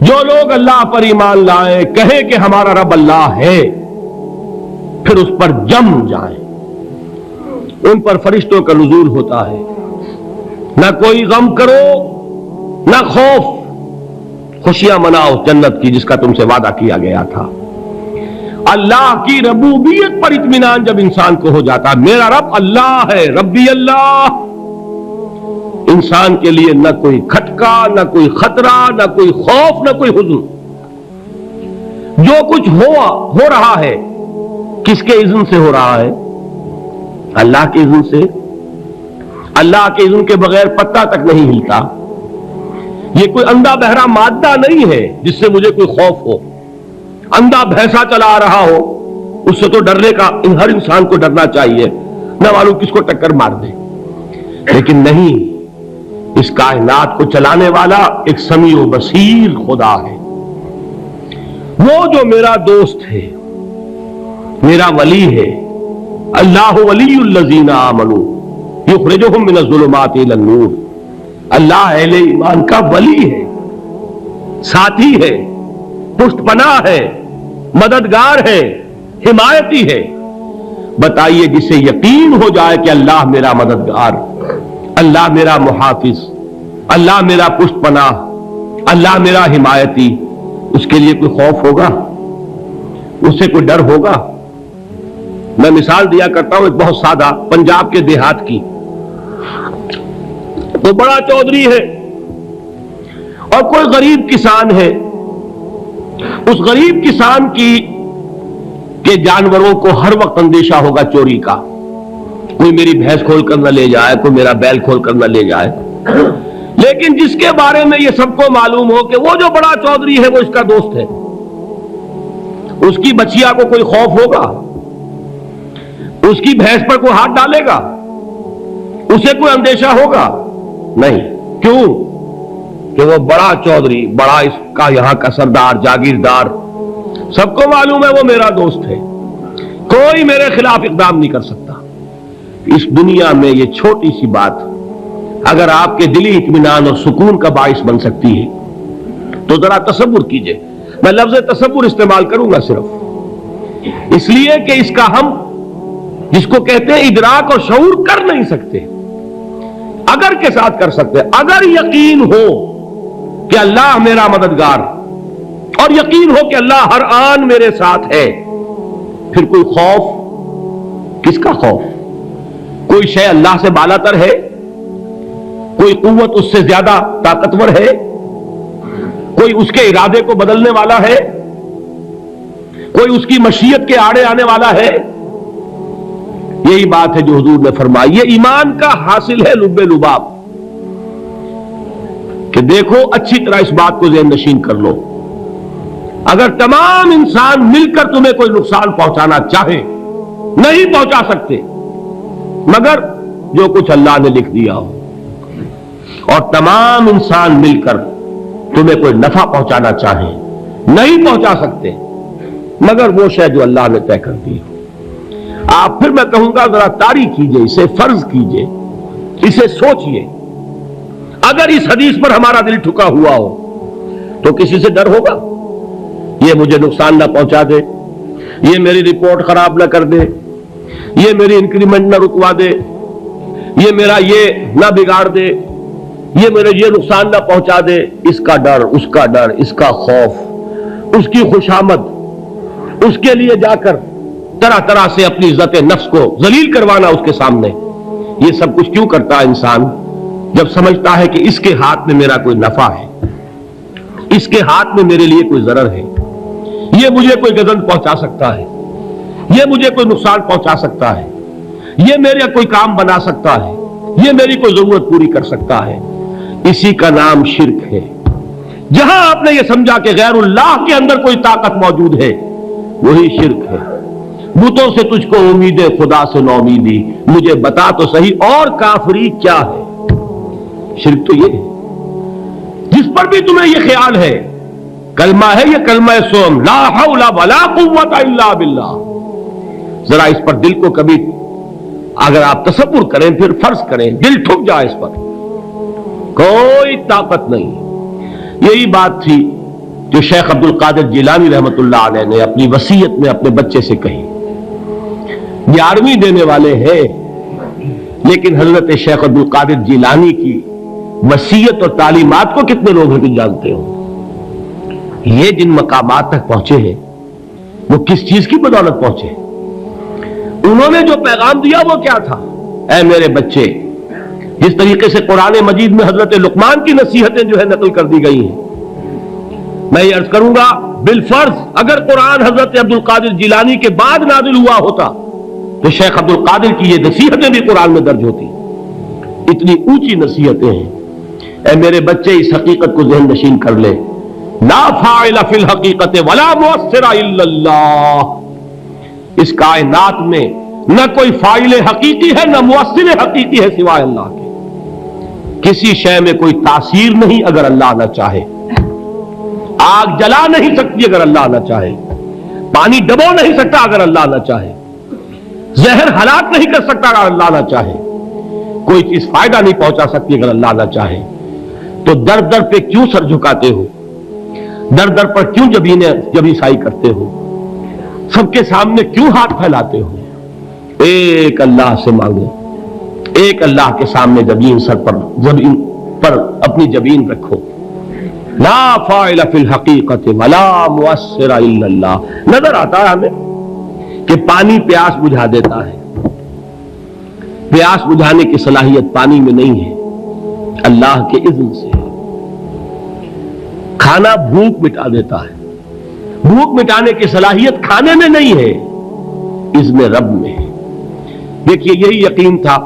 جو لوگ اللہ پر ایمان لائیں، کہیں کہ ہمارا رب اللہ ہے، پھر اس پر جم جائیں، ان پر فرشتوں کا نزول ہوتا ہے، نہ کوئی غم کرو نہ خوف، خوشیاں مناؤ جنت کی جس کا تم سے وعدہ کیا گیا تھا۔ اللہ کی ربوبیت پر اطمینان جب انسان کو ہو جاتا، میرا رب اللہ ہے، ربی اللہ، انسان کے لیے نہ کوئی کھٹکا، نہ کوئی خطرہ، نہ کوئی خوف، نہ کوئی حزن۔ جو کچھ ہو رہا ہے کس کے اذن سے ہو رہا ہے؟ اللہ کے اذن سے۔ اللہ کے اذن کے بغیر پتا تک نہیں ہلتا۔ یہ کوئی اندھا بہرا مادہ نہیں ہے جس سے مجھے کوئی خوف ہو۔ اندھا بھینسا چلا آ رہا ہو اس سے تو ڈرنے کا ہر انسان کو ڈرنا چاہیے، نہ معلوم کس کو ٹکر مار دے، لیکن نہیں، اس کائنات کو چلانے والا ایک سمیع و بصیر خدا ہے، وہ جو میرا دوست ہے، میرا ولی ہے۔ اللہ ولی الذین آمنوا یخرجہم من الظلمات الی النور۔ اللہ اہل ایمان کا ولی ہے، ساتھی ہے، پشت پناہ ہے، مددگار ہے، حمایتی ہے۔ بتائیے جسے یقین ہو جائے کہ اللہ میرا مددگار، اللہ میرا محافظ، اللہ میرا پشت پناہ، اللہ میرا حمایتی، اس کے لیے کوئی خوف ہوگا؟ اس سے کوئی ڈر ہوگا؟ میں مثال دیا کرتا ہوں ایک بہت سادہ، پنجاب کے دیہات کی۔ وہ بڑا چودھری ہے اور کوئی غریب کسان ہے، اس غریب کسان کے جانوروں کو ہر وقت اندیشہ ہوگا چوری کا، کوئی میری بھینس کھول کر نہ لے جائے، کوئی میرا بیل کھول کر نہ لے جائے۔ لیکن جس کے بارے میں یہ سب کو معلوم ہو کہ وہ جو بڑا چودھری ہے وہ اس کا دوست ہے، اس کی بچیا کو کوئی خوف ہوگا؟ اس کی بھینس پر کوئی ہاتھ ڈالے گا؟ اسے کوئی اندیشہ ہوگا؟ نہیں۔ کیوں؟ کہ وہ بڑا چودھری، بڑا اس کا یہاں کا سردار، جاگیردار، سب کو معلوم ہے وہ میرا دوست ہے، کوئی میرے خلاف اقدام نہیں کر سکتا۔ اس دنیا میں یہ چھوٹی سی بات اگر آپ کے دلی اطمینان اور سکون کا باعث بن سکتی ہے تو ذرا تصور کیجئے۔ میں لفظ تصور استعمال کروں گا صرف اس لیے کہ اس کا ہم جس کو کہتے ہیں ادراک اور شعور کر نہیں سکتے، اگر کے ساتھ کر سکتے۔ اگر یقین ہو کہ اللہ میرا مددگار اور یقین ہو کہ اللہ ہر آن میرے ساتھ ہے، پھر کوئی خوف، کس کا خوف؟ کوئی شے اللہ سے بالا تر ہے؟ کوئی قوت اس سے زیادہ طاقتور ہے؟ کوئی اس کے ارادے کو بدلنے والا ہے؟ کوئی اس کی مشیت کے آڑے آنے والا ہے؟ یہی بات ہے جو حضور نے فرمائی، یہ ایمان کا حاصل ہے لب لباب، کہ دیکھو اچھی طرح اس بات کو ذہن نشین کر لو، اگر تمام انسان مل کر تمہیں کوئی نقصان پہنچانا چاہے نہیں پہنچا سکتے مگر جو کچھ اللہ نے لکھ دیا ہو، اور تمام انسان مل کر تمہیں کوئی نفع پہنچانا چاہے نہیں پہنچا سکتے مگر وہ شے جو اللہ نے طے کر دی ہو۔ آپ پھر میں کہوں گا ذرا طاری کیجئے، اسے فرض کیجئے، اسے سوچئے، اگر اس حدیث پر ہمارا دل ٹھکا ہوا ہو تو کسی سے ڈر ہوگا؟ یہ مجھے نقصان نہ پہنچا دے، یہ میری رپورٹ خراب نہ کر دے، یہ میری انکریمنٹ نہ رکوا دے، یہ میرا یہ نہ بگاڑ دے، یہ میرے یہ نقصان نہ پہنچا دے۔ اس کا ڈر، اس کا ڈر، اس کا خوف، اس کی خوشامد، اس کے لیے جا کر طرح طرح سے اپنی عزت نفس کو ذلیل کروانا اس کے سامنے، یہ سب کچھ کیوں کرتا ہے انسان؟ جب سمجھتا ہے کہ اس کے ہاتھ میں میرا کوئی نفع ہے، اس کے ہاتھ میں میرے لیے کوئی ضرر ہے، یہ مجھے کوئی گزن پہنچا سکتا ہے، یہ مجھے کوئی نقصان پہنچا سکتا ہے، یہ میرا کوئی کام بنا سکتا ہے، یہ میری کوئی ضرورت پوری کر سکتا ہے، اسی کا نام شرک ہے۔ جہاں آپ نے یہ سمجھا کہ غیر اللہ کے اندر کوئی طاقت موجود ہے وہی شرک ہے۔ بتوں سے تجھ کو امید خدا سے نو امیدی، مجھے بتا تو صحیح اور کافری کیا ہے؟ شرک تو یہ ہے جس پر بھی تمہیں یہ خیال ہے، کلمہ ہے یہ کلمہ سوم، لا حول ولا قوت الا باللہ، ذرا اس پر دل کو کبھی اگر آپ تصور کریں، پھر فرض کریں، دل ٹھک جائے اس پر، کوئی طاقت نہیں۔ یہی بات تھی جو شیخ عبد القادر جیلانی رحمۃ اللہ علیہ نے اپنی وصیت میں اپنے بچے سے کہی. 11ویں دینے والے ہیں، لیکن حضرت شیخ عبد القادر جیلانی کی وصیت اور تعلیمات کو کتنے لوگ ہیں جانتے ہو؟ یہ جن مقامات تک پہنچے ہیں وہ کس چیز کی بدولت پہنچے؟ انہوں نے جو پیغام دیا وہ کیا تھا؟ اے میرے بچے، جس طریقے سے قرآن مجید میں حضرت لقمان کی نصیحتیں جو ہے نقل کر دی گئی ہیں، میں یہ عرض کروں گا بالفرض اگر قرآن حضرت عبد القادر جیلانی کے بعد نازل ہوا ہوتا تو شیخ عبد القادر کی یہ نصیحتیں بھی قرآن میں درج ہوتی. اتنی اونچی نصیحتیں ہیں. اے میرے بچے، اس حقیقت کو ذہن نشین کر لے، لا فاعل فی الحقیقت ولا مؤثر الا اللہ. اس کائنات میں نہ کوئی فاعل حقیقی ہے نہ مؤثر حقیقی ہے سوائے اللہ کے. کسی شے میں کوئی تاثیر نہیں اگر اللہ نہ چاہے. آگ جلا نہیں سکتی اگر اللہ نہ چاہے. پانی ڈبو نہیں سکتا اگر اللہ نہ چاہے. زہر ہلاک نہیں کر سکتا اگر اللہ نہ چاہے. کوئی چیز فائدہ نہیں پہنچا سکتی اگر اللہ نہ چاہے. تو در در پہ کیوں سر جھکاتے ہو؟ در در پر کیوں جبیں سائی کرتے ہو؟ سب کے سامنے کیوں ہاتھ پھیلاتے ہو؟ ایک اللہ سے مانگو، ایک اللہ کے سامنے زمین پر اپنی جبین رکھو. لا فاعل فی الحقیقت ولا مؤثر الا اللہ. نظر آتا ہے ہمیں کہ پانی پیاس بجھا دیتا ہے. پیاس بجھانے کی صلاحیت پانی میں نہیں ہے، اللہ کے اذن سے. کھانا بھوک مٹا دیتا ہے، بھوک مٹانے کی صلاحیت کھانے میں نہیں ہے، اذن رب میں ہے. دیکھیے یہی یقین تھا.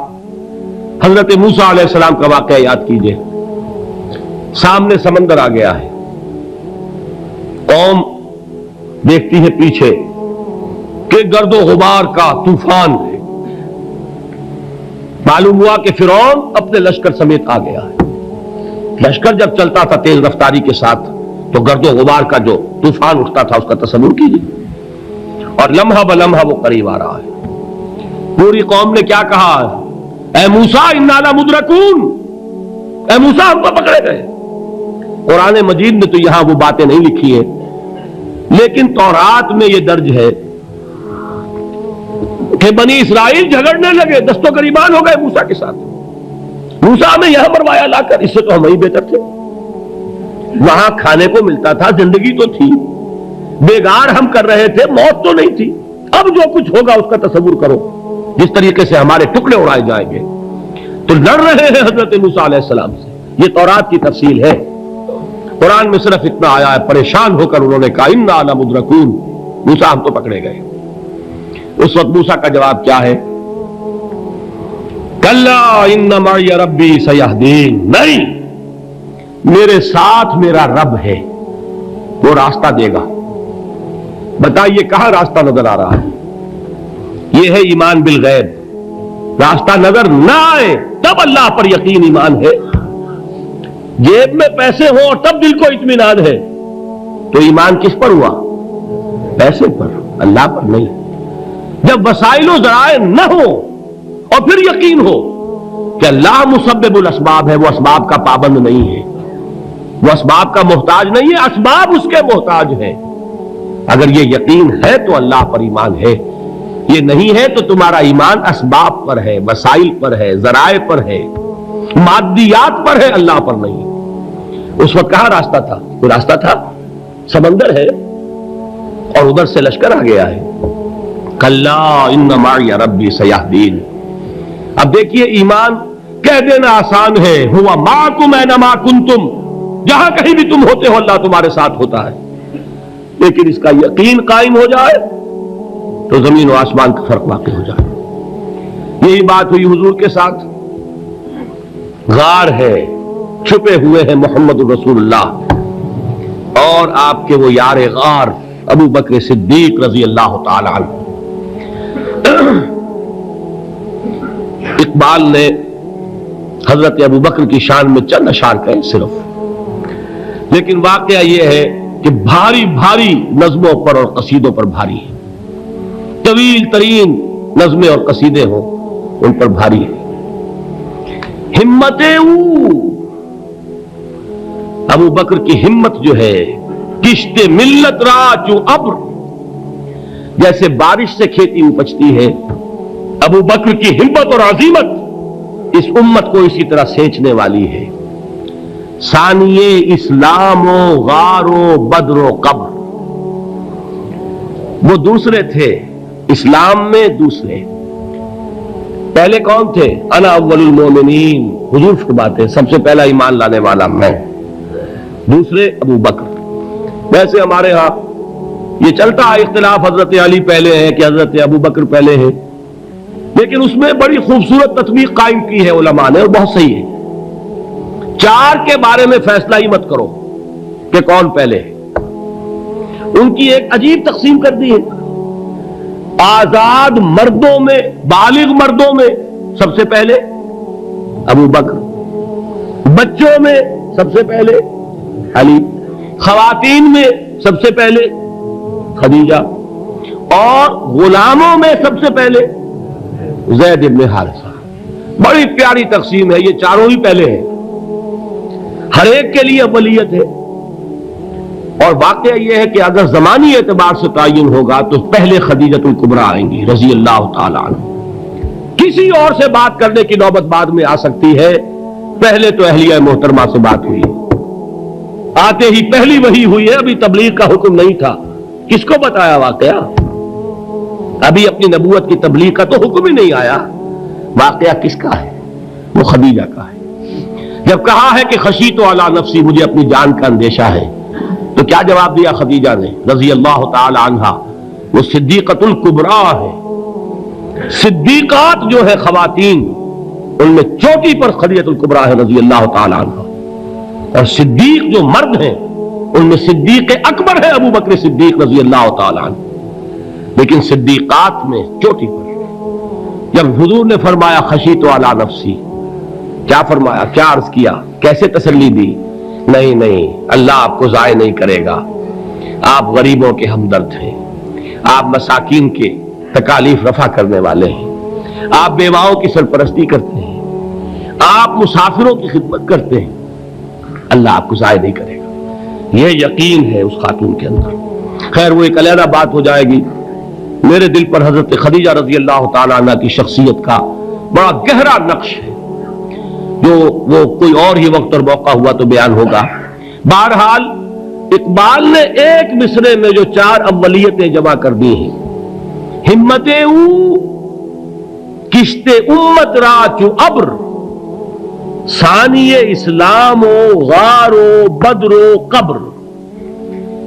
حضرت موسیٰ علیہ السلام کا واقعہ یاد کیجئے. سامنے سمندر آ گیا ہے، قوم دیکھتی ہے پیچھے کہ گرد و غبار کا طوفان ہے. معلوم ہوا کہ فرعون اپنے لشکر سمیت آ گیا ہے. لشکر جب چلتا تھا تیز رفتاری کے ساتھ تو گرد و غبار کا جو طوفان اٹھتا تھا اس کا تصور کیجیے. اور لمحہ بلمحہ وہ قریب آ رہا ہے. پوری قوم نے کیا کہا؟ اے موسیٰ انا لمدرکون، اے موسیٰ ہم تو پکڑے گئے. قرآن مجید میں تو یہاں وہ باتیں نہیں لکھی ہیں، لیکن تورات میں یہ درج ہے کہ بنی اسرائیل جھگڑنے لگے، دست و گریبان ہو گئے موسیٰ کے ساتھ. موسیٰ ہمیں یہاں مروایا لا کر، اس سے تو ہم ہی بہتر تھے. وہاں کھانے کو ملتا تھا، زندگی تو تھی، بیگار ہم کر رہے تھے، موت تو نہیں تھی. اب جو کچھ ہوگا اس کا تصور کرو، جس طریقے سے ہمارے ٹکڑے اڑائے جائیں گے. تو لڑ رہے ہیں حضرت موسیٰ علیہ السلام سے. یہ تورات کی تفصیل ہے. قرآن میں صرف اتنا آیا ہے، پریشان ہو کر انہوں نے کہا انا لمدرکون، موسیٰ ہم تو پکڑے گئے. اس وقت موسیٰ کا جواب کیا ہے؟ کلا ان معی ربی سیہدین. نہیں، میرے ساتھ میرا رب ہے، وہ راستہ دے گا. بتائیے کہاں راستہ نظر آ رہا ہے؟ یہ ہے ایمان بالغیب. راستہ نظر نہ آئے تب اللہ پر یقین ایمان ہے. جیب میں پیسے ہوں اور تب دل کو اطمینان ہے تو ایمان کس پر ہوا؟ پیسے پر، اللہ پر نہیں. جب وسائل و ذرائع نہ ہو اور پھر یقین ہو کہ اللہ مسبب الاسباب ہے، وہ اسباب کا پابند نہیں ہے، وہ اسباب کا محتاج نہیں ہے، اسباب اس کے محتاج ہے. اگر یہ یقین ہے تو اللہ پر ایمان ہے. یہ نہیں ہے تو تمہارا ایمان اسباب پر ہے، وسائل پر ہے، ذرائع پر ہے، مادیات پر ہے، اللہ پر نہیں. اس وقت کہاں راستہ تھا؟ کوئی راستہ تھا؟ سمندر ہے اور ادھر سے لشکر آ گیا ہے. کلا ان معی ربی سیہدین. اب دیکھیے ایمان کہہ دینا آسان ہے، ہوا معکم اینما کنتم، جہاں کہیں بھی تم ہوتے ہو اللہ تمہارے ساتھ ہوتا ہے. لیکن اس کا یقین قائم ہو جائے تو زمین و آسمان کا فرق واقع ہو جائے. یہی بات ہوئی حضور کے ساتھ. غار ہے، چھپے ہوئے ہیں محمد رسول اللہ اور آپ کے وہ یار غار ابو بکر صدیق رضی اللہ تعالی عنہ. اقبال نے حضرت ابو بکر کی شان میں چند اشعار کہے صرف، لیکن واقعہ یہ ہے کہ بھاری بھاری نظموں پر اور قصیدوں پر بھاری ہے. طویل ترین نظمیں اور قصیدے ہوں ان پر بھاری ہے. ہمت ابو بکر کی ہمت جو ہے کشت ملت را چو ابر، جیسے بارش سے کھیتی اپجتی ہے، ابو بکر کی ہمت اور عزیمت اس امت کو اسی طرح سینچنے والی ہے۔ ثانیے اسلام و غار و بدر و قبر، وہ دوسرے تھے اسلام میں، دوسرے پہلے کون تھے؟ انا اول المومنین، حضور فرماتے سب سے پہلا ایمان لانے والا میں، دوسرے ابو بکر۔ ویسے ہمارے ہاں یہ چلتا ہے اختلاف، حضرت علی پہلے ہے کہ حضرت ابو بکر پہلے ہے، لیکن اس میں بڑی خوبصورت تطبیق قائم کی ہے علماء نے، اور بہت صحیح ہے۔ چار کے بارے میں فیصلہ ہی مت کرو کہ کون پہلے ہے، ان کی ایک عجیب تقسیم کر دی ہے۔ آزاد مردوں میں، بالغ مردوں میں سب سے پہلے ابو بکر، بچوں میں سب سے پہلے علی، خواتین میں سب سے پہلے خدیجہ، اور غلاموں میں سب سے پہلے زید بن حارثہ۔ بڑی پیاری تقسیم ہے، یہ چاروں ہی پہلے ہیں، ہر ایک کے لیے اولیت ہے۔ اور واقعہ یہ ہے کہ اگر زمانی اعتبار سے تعین ہوگا تو پہلے خدیجۃ الکبریٰ آئیں گی رضی اللہ تعالی عنہ۔ کسی اور سے بات کرنے کی نوبت بعد میں آ سکتی ہے، پہلے تو اہلیہ محترمہ سے بات ہوئی، آتے ہی پہلی وحی ہوئی ہے، ابھی تبلیغ کا حکم نہیں تھا۔ کس کو بتایا واقعہ؟ ابھی اپنی نبوت کی تبلیغ کا تو حکم ہی نہیں آیا۔ واقعہ کس کا ہے؟ وہ خدیجہ کا ہے۔ جب کہا ہے کہ خشیت علی نفسی، مجھے اپنی جان کا اندیشہ ہے، تو کیا جواب دیا خدیجہ نے رضی اللہ تعالی عنہا؟ وہ صدیقۃ الکبریٰ ہے۔ صدیقات جو ہے خواتین، ان میں چوٹی پر خدیجۃ الکبریٰ ہے رضی اللہ تعالی عنہا، اور صدیق جو مرد ہیں ان میں صدیق اکبر ہے ابو بکر صدیق رضی اللہ تعالی عنہ، لیکن صدیقات میں چوٹی پر۔ جب حضور نے فرمایا خشیت علی نفسی، کیا فرمایا، کیا عرض کیا، کیسے تسلی دی؟ نہیں نہیں، اللہ آپ کو ضائع نہیں کرے گا، آپ غریبوں کے ہمدرد ہیں، آپ مساکین کے تکالیف رفع کرنے والے ہیں، آپ بیواؤں کی سرپرستی کرتے ہیں، آپ مسافروں کی خدمت کرتے ہیں، اللہ آپ کو ضائع نہیں کرے گا۔ یہ یقین ہے اس خاتون کے اندر۔ خیر وہ ایک علیحدہ بات ہو جائے گی۔ میرے دل پر حضرت خدیجہ رضی اللہ تعالی عنہ کی شخصیت کا بڑا گہرا نقش ہے، جو وہ کوئی اور ہی وقت اور موقع ہوا تو بیان ہوگا۔ بہرحال اقبال نے ایک مصرے میں جو چار اولیتیں جمع کر دی ہیں، ہمت او کشت امت را چو ابر، ثانی اسلام و غار و بدر و قبر۔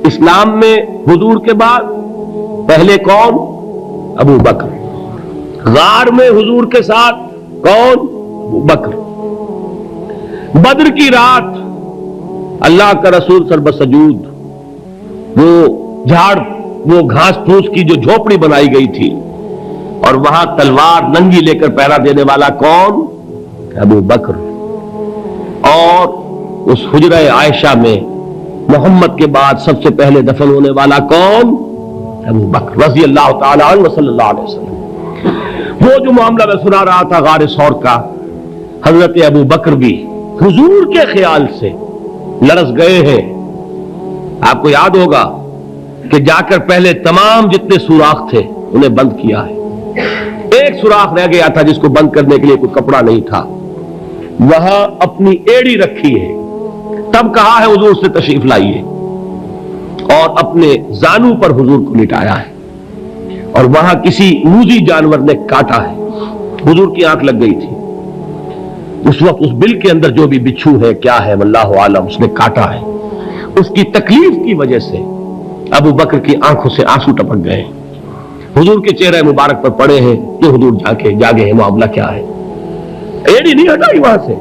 اسلام میں حضور کے بعد پہلے کون؟ ابو بکر۔ غار میں حضور کے ساتھ کون؟ ابو بکر۔ بدر کی رات اللہ کا رسول سر بسجود، وہ گھاس پھوس کی جو جھوپڑی بنائی گئی تھی، اور وہاں تلوار ننگی لے کر پہرا دینے والا کون؟ ابو بکر۔ اور اس حجرہ عائشہ میں محمد کے بعد سب سے پہلے دفن ہونے والا کون؟ ابو بکر رضی اللہ تعالی عنہ صلی اللہ علیہ وسلم۔ وہ جو معاملہ میں سنا رہا تھا غار ثور کا، حضرت ابو بکر بھی حضور کے خیال سے لرز گئے ہیں۔ آپ کو یاد ہوگا کہ جا کر پہلے تمام جتنے سوراخ تھے انہیں بند کیا ہے، ایک سوراخ رہ گیا تھا جس کو بند کرنے کے لیے کوئی کپڑا نہیں تھا، وہاں اپنی ایڑی رکھی ہے، تب کہا ہے حضور سے تشریف لائیے، اور اپنے زانو پر حضور کو لٹایا ہے، اور وہاں کسی موذی جانور نے کاٹا ہے، حضور کی آنکھ لگ گئی تھی، اس وقت اس بل کے اندر جو بھی بچھو ہے کیا ہے واللہ عالم، اس نے کاٹا ہے، اس کی تکلیف کی وجہ سے ابو بکر کی آنکھوں سے آنسو ٹپک گئے، حضور کے چہرے مبارک پر پڑے ہیں کہ حضور جاگے ہیں، معاملہ کیا ہے؟ ایڑی نہیں ہٹائی وہاں سے،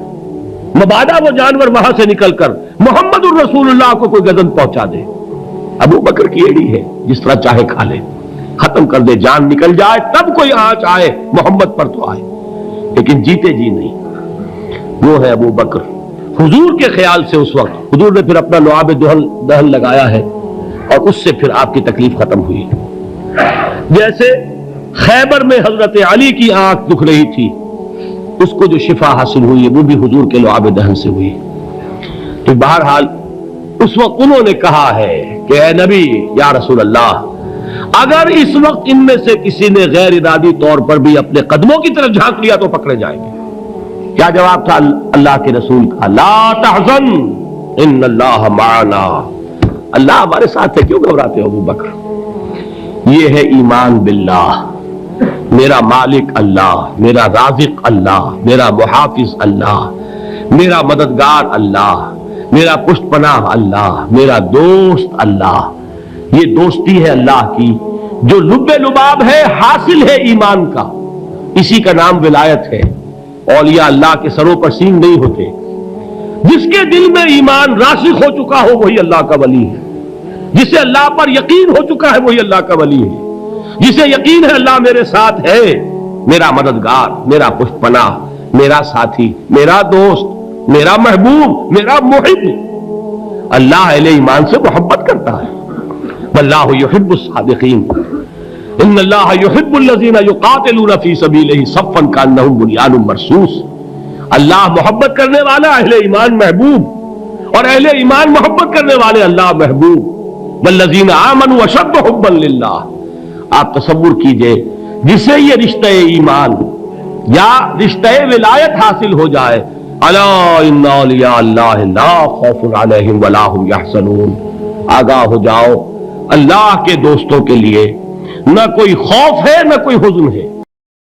مبادا وہ جانور وہاں سے نکل کر محمد الرسول اللہ کو کوئی گزن پہنچا دے، ابو بکر کی ایڑی ہے، جس طرح چاہے کھا لے، ختم کر دے، جان نکل جائے تب کوئی آنچ آئے، محمد پر تو آئے، لیکن جیتے جی نہیں۔ وہ ہے ابو بکر۔ حضور کے خیال سے اس وقت حضور نے پھر اپنا لعاب دہن لگایا ہے، اور اس سے پھر آپ کی تکلیف ختم ہوئی۔ جیسے خیبر میں حضرت علی کی آنکھ دکھ رہی تھی، اس کو جو شفا حاصل ہوئی وہ بھی حضور کے لعاب دہن سے ہوئی۔ تو بہرحال اس وقت انہوں نے کہا ہے کہ اے نبی یا رسول اللہ، اگر اس وقت ان میں سے کسی نے غیر ارادی طور پر بھی اپنے قدموں کی طرف جھانک لیا تو پکڑے جائیں گے۔ کیا جواب تھا اللہ کے رسول کا؟ لا تحزن ان اللہ معنا، اللہ ہمارے ساتھ ہے، کیوں گھبراتے ہو ابو بکر؟ یہ ہے ایمان باللہ، میرا مالک اللہ، میرا رازق اللہ، میرا محافظ اللہ، میرا مددگار اللہ، میرا پشت پناہ اللہ، میرا دوست اللہ۔ یہ دوستی ہے اللہ کی جو لب لباب ہے، حاصل ہے ایمان کا، اسی کا نام ولایت ہے۔ اولیاء اللہ کے سروں پر سینگ نہیں ہوتے، جس کے دل میں ایمان راسخ ہو چکا ہو وہی اللہ کا ولی ہے، جسے اللہ پر یقین ہو چکا ہے وہی اللہ کا ولی ہے، جسے یقین ہے اللہ میرے ساتھ ہے، میرا مددگار، میرا پشت پناہ، میرا ساتھی، میرا دوست، میرا محبوب، میرا محب۔ اللہ اہل ایمان سے محبت کرتا ہے۔ واللہ یحب الصادقین، ان اللہ یحب الذین یقاتلون فی سبیلہ صفا کانہم بنیان مرصوص۔ اللہ محبت کرنے والا، اہل ایمان محبوب، اور اہل ایمان محبت کرنے والے اللہ محبوب۔ والذین آمنوا اشد حبا للہ۔ آپ تصور کیجئے جسے یہ رشتہ ایمان یا رشتہ ولایت حاصل ہو جائے، الا ان اولیاء اللہ لا خوف علیہم ولا هم یحزنون، آگاہ ہو جاؤ، اللہ کے دوستوں کے لیے نہ کوئی خوف ہے نہ کوئی حزن ہے۔